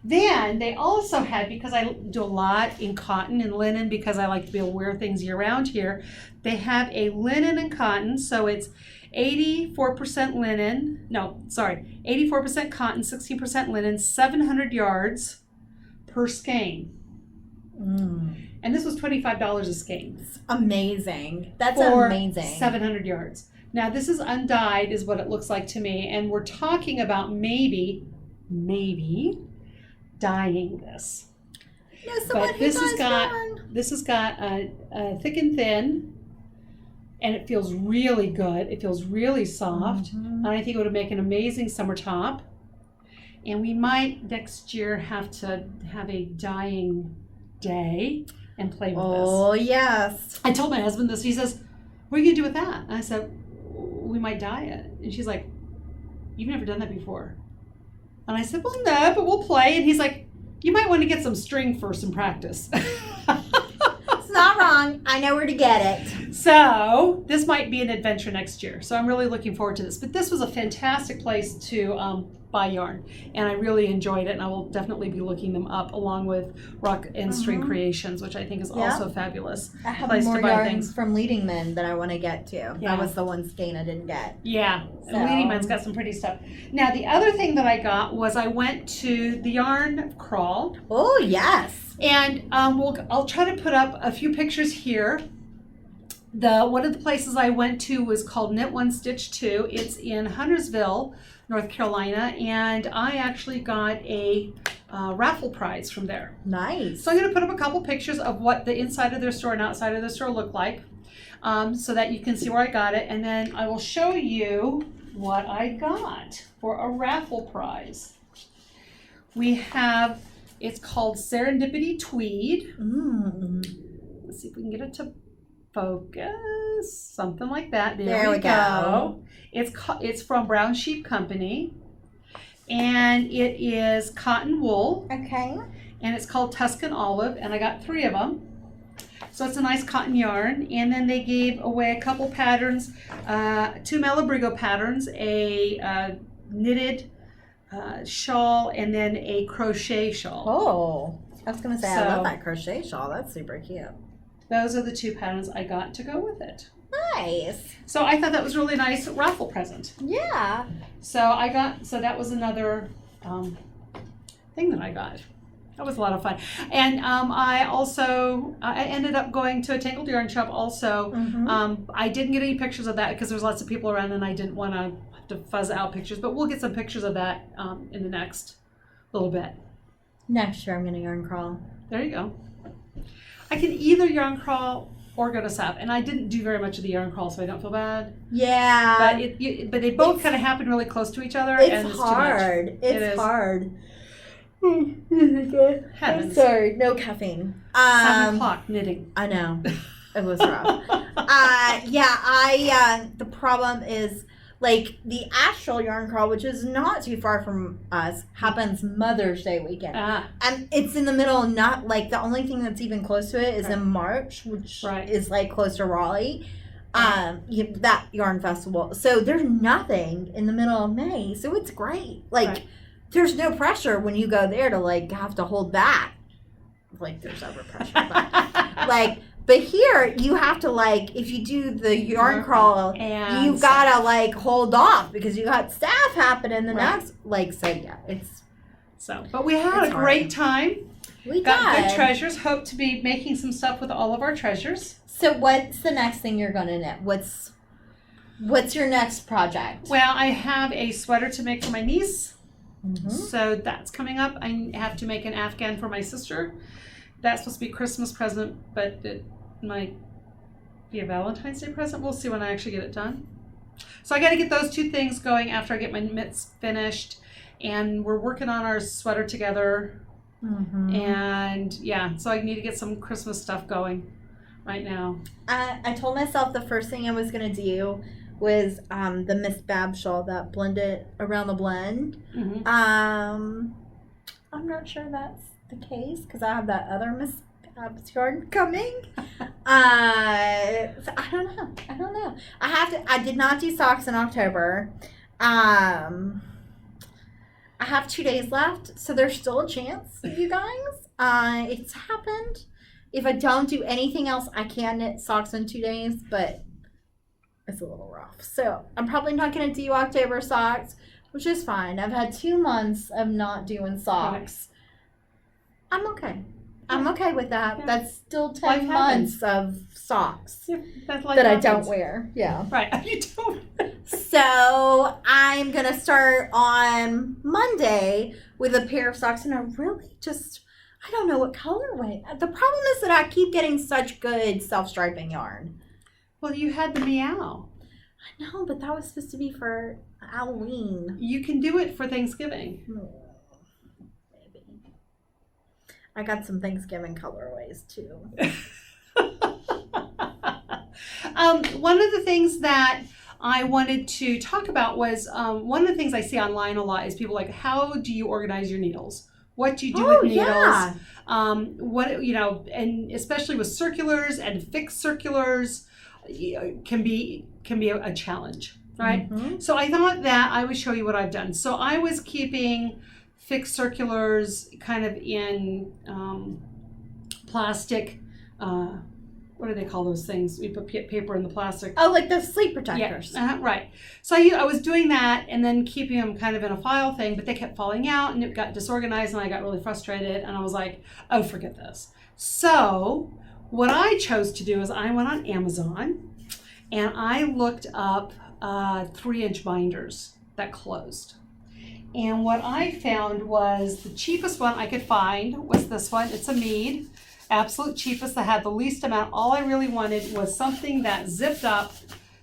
Then they also had, because I do a lot in cotton and linen because I like to be able to wear things year round here, they have a linen and cotton. So it's 84% linen, 84% cotton, 16% linen, 700 yards per skein. And this was $25 a skein. Amazing. That's amazing. 700 yards. Now this is undyed is what it looks like to me. And we're talking about maybe dyeing this. But this has got a thick and thin, and it feels really good. It feels really soft, and I think it would make an amazing summer top. And we might next year have to have a dyeing day and play with this. Oh yes! I told my husband this. He says, "What are you gonna do with that?" And I said, "We might dye it." And she's like, "You've never done that before." And I said, well, no, but we'll play. And he's like, You might want to get some string for some practice. It's not wrong. I know where to get it. So this might be an adventure next year. So I'm really looking forward to this. But this was a fantastic place to buy yarn, and I really enjoyed it. And I will definitely be looking them up along with Rock and String Creations, which I think is also fabulous. I have place more to buy yarns things from Leading Men that I want to get to. Yeah. That was the one skein I didn't get. Yeah, So- and Leading Man's got some pretty stuff. Now the other thing that I got was I went to the yarn crawl, Oh, yes. and I'll try to put up a few pictures here. One of the places I went to was called Knit One Stitch Two. It's in Huntersville, North Carolina, and I actually got a raffle prize from there. Nice. So I'm going to put up a couple pictures of what the inside of their store and outside of their store look like, so that you can see where I got it, and then I will show you what I got for a raffle prize. We have, it's called Serendipity Tweed. Let's see if we can get it to focus, something like that. There we go. It's from Brown Sheep Company, and it is cotton wool, Okay. and it's called Tuscan Olive, and I got 3 of them. So it's a nice cotton yarn, and then they gave away a couple patterns, 2 Malabrigo patterns, a knitted shawl, and then a crochet shawl. Oh, I was going to say, I So- love that crochet shawl. That's super cute. Those are the 2 patterns I got to go with it. Nice. So I thought that was a really nice raffle present. Yeah. So that was another thing that I got. That was a lot of fun. And I ended up going to a Tangled Yarn shop also. I didn't get any pictures of that because there was lots of people around and I didn't want to have to fuzz out pictures, but we'll get some pictures of that in the next little bit. Next year I'm going to yarn crawl. There you go. I can either yarn crawl or go to SAFF, and I didn't do very much of the yarn crawl, so I don't feel bad. Yeah. But they both kind of happen really close to each other, and it's hard. too much. It's hard. I'm Heavens. sorry. No caffeine. 7 o'clock knitting. I know. It was rough. The problem is, like, the Astral Yarn Crawl, which is not too far from us, happens Mother's Day weekend. And it's in the middle, not, like, the only thing that's even close to it is in March, which is, like, close to Raleigh. That yarn festival. So there's nothing in the middle of May. So it's great. Like, there's no pressure when you go there to, like, have to hold back. Like, there's ever pressure. But, like... But here, you have to, like, if you do the yarn crawl, you've got to, like, hold off because you got staff happening the next, like, so, yeah, it's... So, but we had a great time. We got did. good treasures. Hope to be making some stuff with all of our treasures. So what's the next thing you're going to knit? What's your next project? Well, I have a sweater to make for my niece. So that's coming up. I have to make an Afghan for my sister. That's supposed to be a Christmas present, but it might be a Valentine's Day present. We'll see when I actually get it done. So I got to get those 2 things going after I get my mitts finished. And we're working on our sweater together. And yeah, so I need to get some Christmas stuff going right now. I told myself the first thing I was going to do was the Miss Bab shawl that blended around the blend. I'm not sure that's the case because I have that other Miss Babs yarn coming. So I don't know. I did not do socks in October. I have 2 days left, so there's still a chance, you guys. It's happened. If I don't do anything else, I can knit socks in 2 days, but it's a little rough. So I'm probably not going to do October socks, which is fine. I've had 2 months of not doing socks. I'm okay. I'm okay with that. Yeah. That's still 10 months of socks that I don't wear. Yeah. Right. You don't. So I'm going to start on Monday with a pair of socks, and I don't know what colorway. The problem is that I keep getting such good self-striping yarn. Well, you had the Meow. I know, but that was supposed to be for Halloween. You can do it for Thanksgiving. Maybe. I got some Thanksgiving colorways too. One of the things that I wanted to talk about was one of the things I see online a lot is people like, how do you organize your needles? what you do with needles. Yeah. What, you know, and especially with circulars and fixed circulars, can be a challenge, right? Mm-hmm. So I thought that I would show you what I've done. So I was keeping fixed circulars kind of in plastic. What do they call those things? We put paper in the plastic. Oh, like the sleep protectors. Yeah, right. So I was doing that and then keeping them kind of in a file thing, but they kept falling out and it got disorganized and I got really frustrated and I was like, oh, forget this. So what I chose to do is I went on Amazon and I looked up 3-inch binders that closed. And what I found was the cheapest one I could find was this one. It's a Mead. Absolute cheapest, that had the least amount. All I really wanted was something that zipped up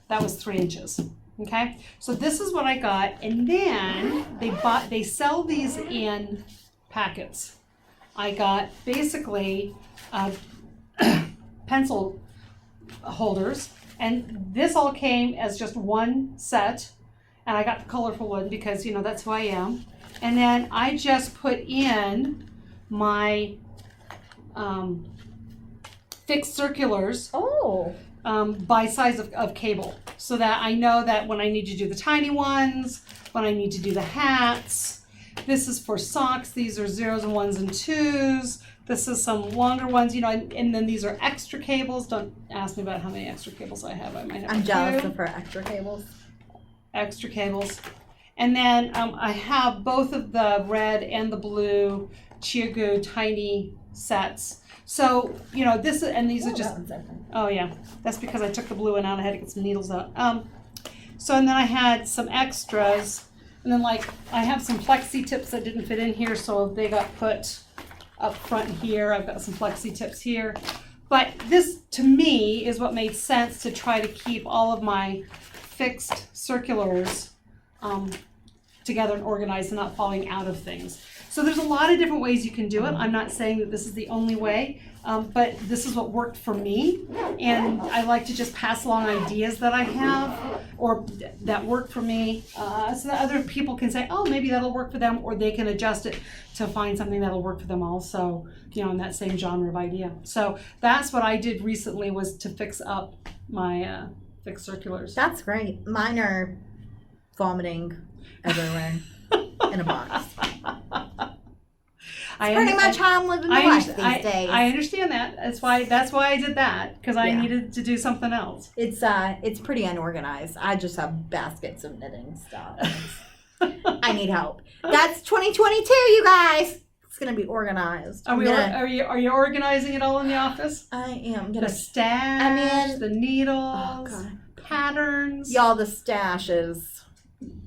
that was 3 inches. Okay, so this is what I got, and then they sell these in packets. I got basically pencil holders, and this all came as just one set, and I got the colorful one because, you know, that's who I am. And then I just put in my fixed circulars by size of cable, so that I know that when I need to do the tiny ones, when I need to do the hats, this is for socks, these are 0s and 1s and 2s, this is some longer ones, you know, and then these are extra cables. Don't ask me about how many extra cables I have. I might have I'm jealous two of her extra cables. extra cables. And then I have both of the red and the blue Chiagu tiny sets. So, you know, this, and these are just, oh yeah, that's because I took the blue one out. I had to get some needles out. So, and then I had some extras, and then like I have some plexi tips that didn't fit in here, so they got put up front here. I've got some plexi tips here. But this, to me, is what made sense to try to keep all of my fixed circulars together and organized and not falling out of things. So there's a lot of different ways you can do it. I'm not saying that this is the only way, but this is what worked for me. And I like to just pass along ideas that I have or that work for me, so that other people can say, oh, maybe that'll work for them, or they can adjust it to find something that'll work for them also, you know, in that same genre of idea. So that's what I did recently, was to fix up my fixed circulars. That's great. Mine are vomiting everywhere in a box. Pretty much how I'm living my life these days. I understand that. That's why I did that, because I needed to do something else. It's pretty unorganized. I just have baskets of knitting stuff. I need help. That's 2022, you guys. It's gonna be organized. Are you organizing it all in the office? I am gonna the stash, the needles, patterns. Y'all, the stash is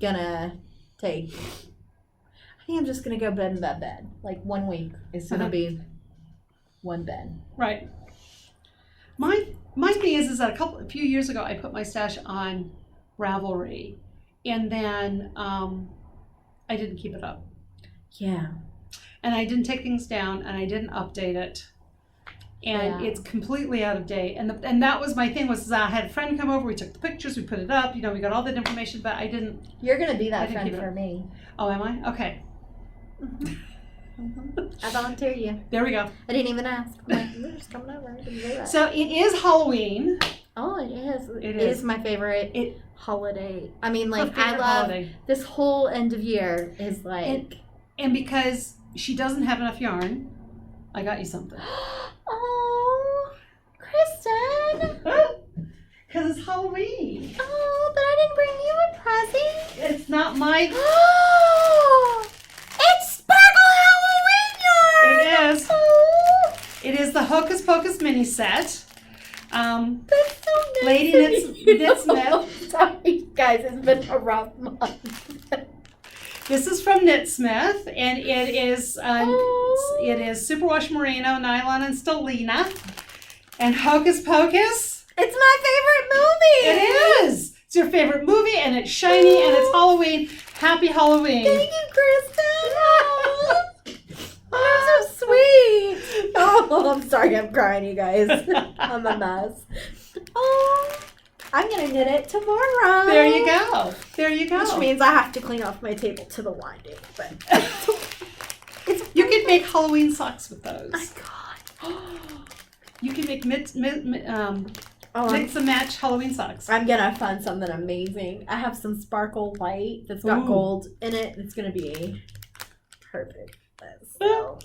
gonna take. I think I'm just gonna go bed in that bed. Like 1 week is gonna be one bed. Right. My thing is that a few years ago I put my stash on Ravelry, and then I didn't keep it up. Yeah. And I didn't take things down, and I didn't update it, and it's completely out of date. And that was my thing, was I had a friend come over, we took the pictures, we put it up, you know, we got all that information, but I didn't. You're gonna be that friend for me. Oh, am I? Okay. I volunteer you. There we go. I didn't even ask. I'm like, you're just coming over. So it is Halloween. Oh, it is. It is my favorite holiday. I mean, like, I love this whole end of year is like. And because she doesn't have enough yarn, I got you something. Oh, Kristen. Because it's Halloween. Oh, but I didn't bring you a present. It's not my. Oh, it's Sparkle Halloween yarn. It is. Oh. It is the Hocus Pocus mini set. That's so nice. Lady Knitsmith. Sorry, guys, it's been a rough month. This is from Knitsmith, and it is superwash merino, nylon, and stellina. And Hocus Pocus. It's my favorite movie. It is. It's your favorite movie, and it's shiny, and it's Halloween. Happy Halloween. Thank you, Kristen. Oh, you're so sweet. Oh, I'm sorry, I'm crying, you guys. I'm a mess. Oh, I'm going to knit it tomorrow. There you go. There you go. Which means I have to clean off my table to the winding. But You can make Halloween socks with those. Oh my God. You can make mix and match Halloween socks. I'm gonna find something amazing. I have some sparkle white that's got gold in it. It's gonna be perfect. So.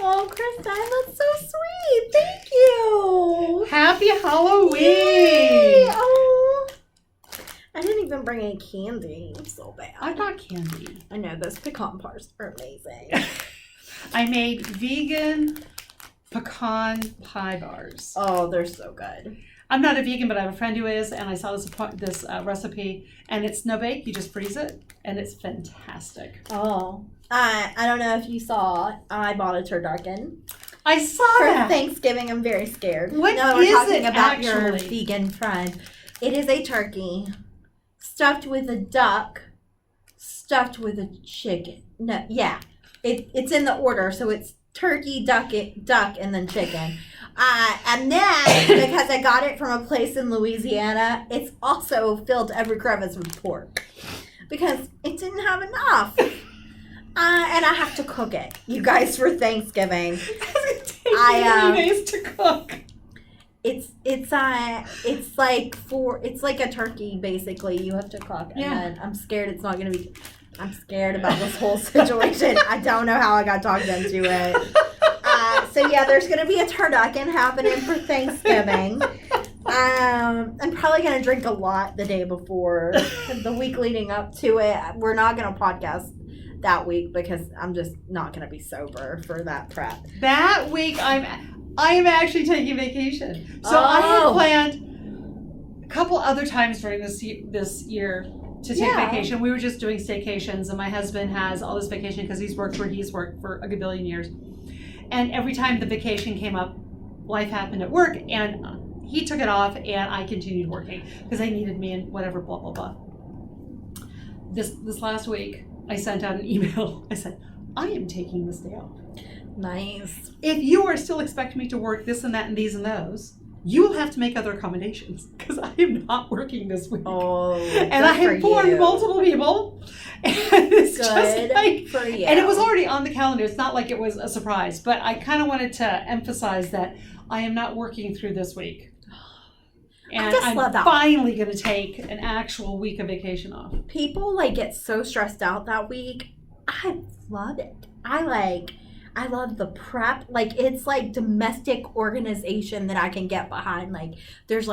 Oh, Kristen, that's so sweet. Thank you. Happy Halloween. Yay. Oh. I didn't even bring any candy. I'm so bad. I got candy. I know, those pecan bars are amazing. I made vegan pecan pie bars. Oh, they're so good. I'm not a vegan, but I have a friend who is, and I saw this recipe, and it's no bake. You just freeze it, and it's fantastic. Oh, I don't know if you saw, I bought a turducken. I saw For that. Thanksgiving, I'm very scared. What no, we're is talking it, about your actually? vegan friend. It is a turkey stuffed with a duck, stuffed with a chicken. No, yeah, it's in the order, so it's turkey, duck, and then chicken. And then, because I got it from a place in Louisiana, it's also filled every crevice with pork. Because it didn't have enough. And I have to cook it, you guys, for Thanksgiving. It's going to take 3 days to cook. It's like a turkey, basically. You have to cook. And then I'm scared it's not going to be... I'm scared about this whole situation. I don't know how I got talked into it. So yeah, there's going to be a turducken happening for Thanksgiving. I'm probably going to drink a lot the day before, the week leading up to it. We're not going to podcast that week because I'm just not going to be sober for that prep. That week, I am actually taking vacation. So I had planned a couple other times during this year to take vacation. We were just doing staycations, and my husband has all this vacation because he's worked for a gabillion years. And every time the vacation came up, life happened at work, and he took it off, and I continued working because they needed me and whatever, blah, blah, blah. This last week, I sent out an email. I said, I am taking this day off. Nice. If you are still expecting me to work this and that and these and those, you will have to make other accommodations because I am not working this week. Oh, and I have informed multiple people. And it's good just like, for you. And it was already on the calendar. It's not like it was a surprise, but I kind of wanted to emphasize that I am not working through this week. And I just I'm love that. finally going to take an actual week of vacation off. People get so stressed out that week. I love it. I love the prep. It's domestic organization that I can get behind. There's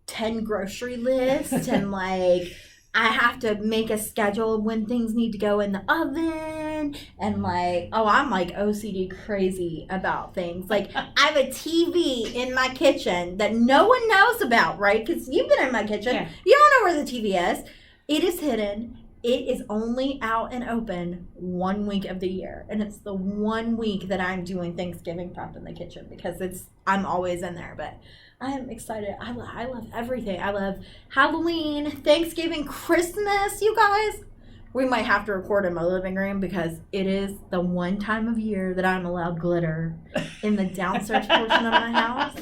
10 grocery lists and I have to make a schedule of when things need to go in the oven and I'm OCD crazy about things. I have a TV in my kitchen that no one knows about, right? Because you've been in my kitchen. Yeah. You don't know where the TV is. It is hidden. It is only out and open 1 week of the year. And it's the 1 week that I'm doing Thanksgiving prep in the kitchen because I'm always in there. But I am excited. I love everything. I love Halloween, Thanksgiving, Christmas, you guys. We might have to record in my living room because it is the one time of year that I'm allowed glitter in the downstairs portion of my house.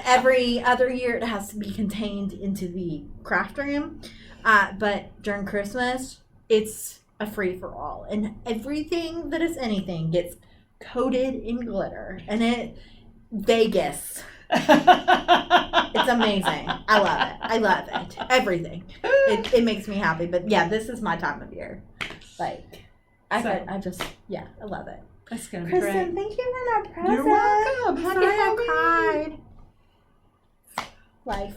Every other year it has to be contained into the craft room. But during Christmas, it's a free-for-all. And everything that is anything gets coated in glitter. And Vegas. It's amazing. I love it. Everything. It makes me happy. But yeah, this is my time of year. I love it. That's going to be Kristen, great. thank you for that present. You're welcome. Happy Sorry Halloween. I cried. Life.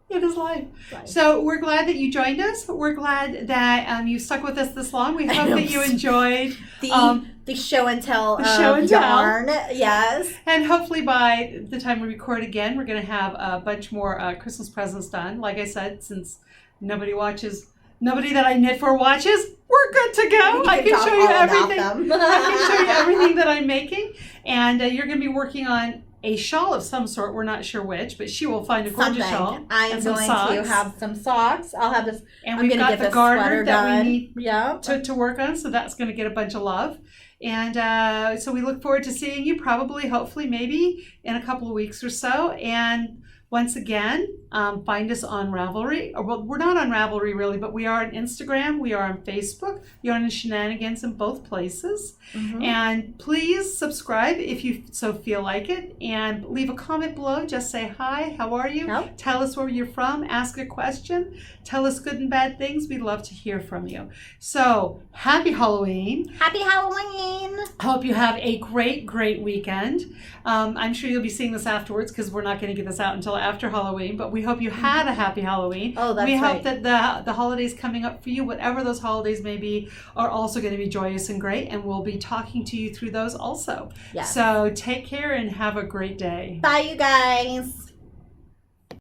It is life. So we're glad that you joined us. We're glad that you stuck with us this long. We hope that you enjoyed the show and tell the show and tell. yarn. Yes. And hopefully by the time we record again, we're going to have a bunch more Christmas presents done. Like I said, since nobody that I knit for watches, we're good to go. I can show you everything. I can show you everything that I'm making. And you're going to be working on a shawl of some sort. We're not sure which, but she will find a gorgeous shawl. I'm going to have some socks. I'll have this. And I'm we've got the garter that we need to work on, so that's going to get a bunch of love. And so we look forward to seeing you hopefully, maybe in a couple of weeks or so. And once again, find us on Ravelry. Well, we're not on Ravelry really, but we are on Instagram. We are on Facebook. Yarn and Shenanigans in both places. And please subscribe if you so feel like it, and leave a comment below. Just say hi, how are you? Nope. Tell us where you're from, ask a question, tell us good and bad things. We'd love to hear from you. So happy Halloween. Happy Halloween. Hope you have a great weekend. I'm sure you'll be seeing this afterwards because we're not going to get this out until after Halloween, but we hope you had a happy Halloween. Oh, that's we right. hope that the holidays coming up for you, whatever those holidays may be, are also going to be joyous and great, and we'll be talking to you through those also. Yes. So take care and have a great day. Bye, you guys.